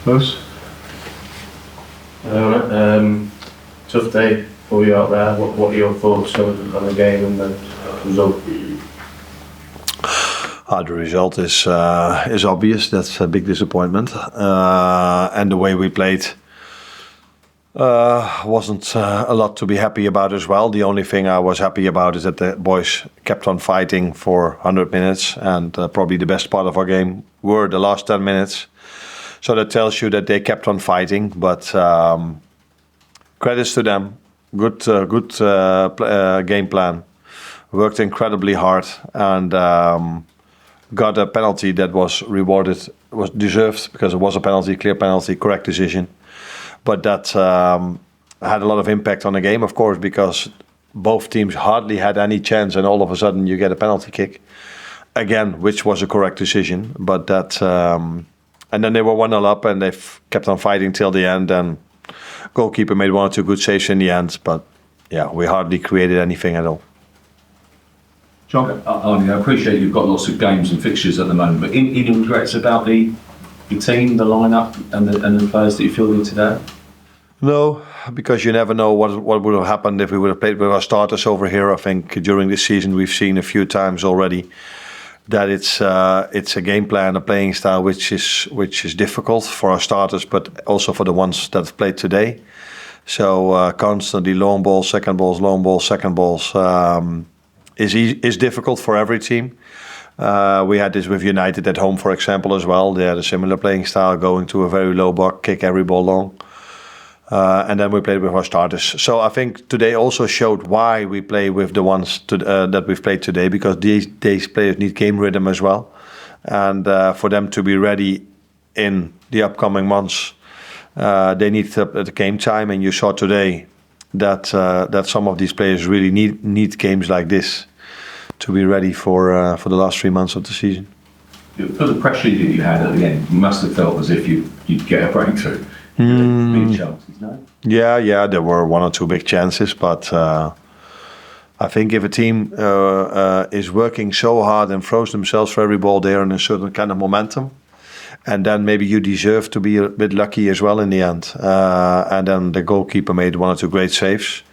Close. Tough day for you out there. What are your thoughts on the game and the result? The result is obvious. That's a big disappointment, and the way we played wasn't a lot to be happy about as well. The only thing I was happy about is that the boys kept on fighting for 100 minutes, and probably the best part of our game were the last 10 minutes. So that tells you that they kept on fighting, but credits to them. Good game plan. Worked incredibly hard and got a penalty that was rewarded, was deserved because it was a penalty, clear penalty, correct decision. But that had a lot of impact on the game, of course, because both teams hardly had any chance, and all of a sudden you get a penalty kick again, which was a correct decision. But that. And then they were 1-0 up, and they kept on fighting till the end. And goalkeeper made 1 or 2 good saves in the end, but yeah, we hardly created anything at all. John, Arne, I appreciate you've got lots of games and fixtures at the moment, but any regrets about the team, the lineup, and the players that you fielded today? No, because you never know what would have happened if we would have played with our starters over here. I think during this season we've seen a few times already that it's a game plan, a playing style which is difficult for our starters, but also for the ones that have played today. So constantly long balls, second balls, long balls, second balls is difficult for every team. We had this with United at home, for example, as well. They had a similar playing style, going to a very low block, kick every ball long. And then we played with our starters. So I think today also showed why we play with the ones that we've played today, because these players need game rhythm as well. And for them to be ready in the upcoming months, they need the game time. And you saw today that some of these players really need games like this to be ready for the last 3 months of the season. For the pressure that you had at the end, you must have felt as if you'd get a breakthrough. Big chances, no? Yeah, there were 1 or 2 big chances, but I think if a team is working so hard and throws themselves for every ball, they're in a certain kind of momentum, and then maybe you deserve to be a bit lucky as well in the end. And then the goalkeeper made 1 or 2 great saves,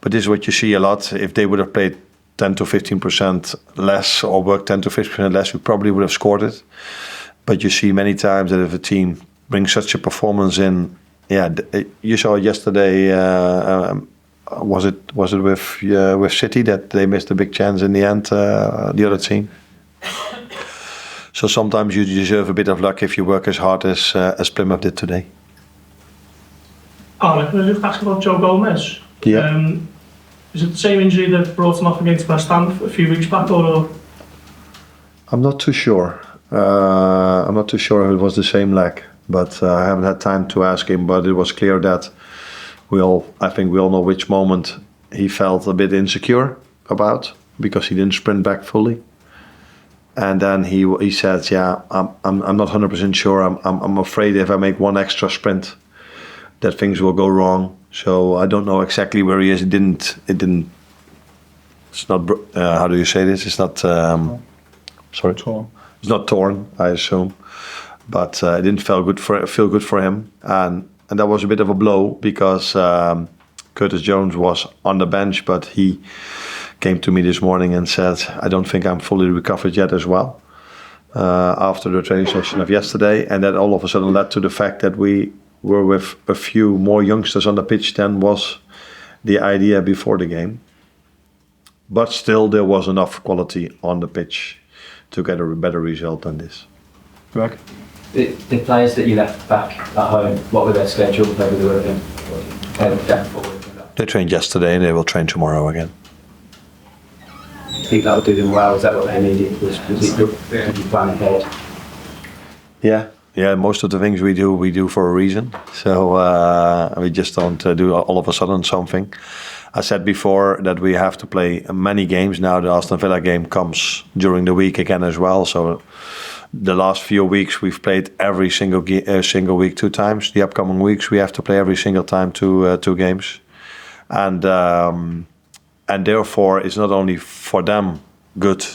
but this is what you see a lot. If they would have played 10 to 15% less or worked 10 to 15% less, we probably would have scored it. But you see many times that if a team brings such a performance in, you saw yesterday. Was it with City that they missed a big chance in the end? The other team. So sometimes you deserve a bit of luck if you work as hard as Plymouth did today. Arne, can I just ask about Joe Gomez? Yeah. Is it the same injury that brought him off against West Ham a few weeks back, or? I'm not too sure. I'm not too sure if it was the same leg, but I haven't had time to ask him. But it was clear that I think we all know which moment he felt a bit insecure about, because he didn't sprint back fully. And then he said, "Yeah, I'm not 100% sure. I'm afraid if I make one extra sprint, that things will go wrong." So I don't know exactly where he is. It didn't. It's not. How do you say this? It's not. Sorry. Torn. It's not torn, I assume, but it didn't feel good for him, and that was a bit of a blow, because Curtis Jones was on the bench, but he came to me this morning and said, "I don't think I'm fully recovered yet as well." After the training session of yesterday, and that all of a sudden led to the fact that we were with a few more youngsters on the pitch than was the idea before the game. But still, there was enough quality on the pitch to get a better result than this. Greg? The players that you left back at home, what were their schedules over the weekend? They trained yesterday and they will train tomorrow again. I think that would do them well. Is that what they needed? Was it good to plan ahead? Yeah. Most of the things we do for a reason. So we just don't do all of a sudden something. I said before that we have to play many games now. The Aston Villa game comes during the week again as well. So the last few weeks we've played every single week 2 times. The upcoming weeks we have to play every single time 2 games, and therefore it's not only for them good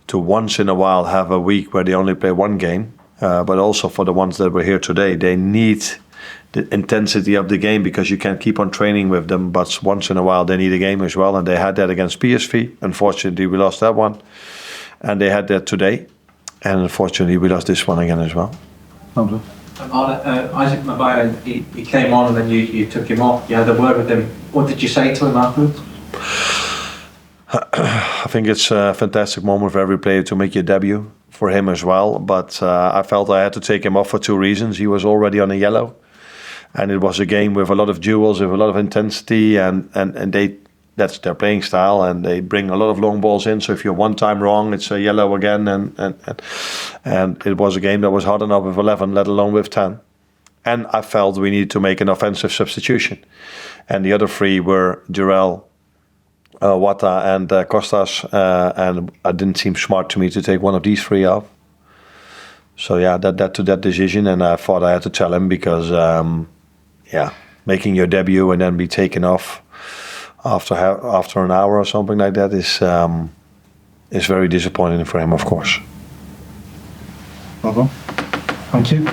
to once in a while have a week where they only play 1 game, but also for the ones that were here today. They need the intensity of the game because you can keep on training with them, but once in a while they need a game as well, and they had that against PSV. Unfortunately, we lost that one, and they had that today, and unfortunately, we lost this one again as well. Hamza. Isaac Mabaya, he came on and then you took him off. You had a word with him. What did you say to him afterwards? I think it's a fantastic moment for every player to make your debut, for him as well, but I felt I had to take him off for two reasons. He was already on a yellow, and it was a game with a lot of duels, with a lot of intensity, and that's their playing style, and they bring a lot of long balls in. So if you're one time wrong, it's a yellow again, and it was a game that was hard enough with 11, let alone with 10. And I felt we needed to make an offensive substitution, and the other three were Jurel, Wata, and Kostas, and it didn't seem smart to me to take one of these three off. So yeah, that to that decision, and I thought I had to tell him because, making your debut and then be taken off after an hour or something like that is very disappointing for him, of course. Bravo. Thank you.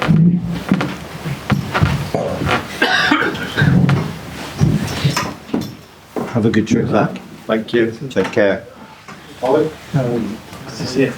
Have a good trip back. Thank you. Take care. This is it.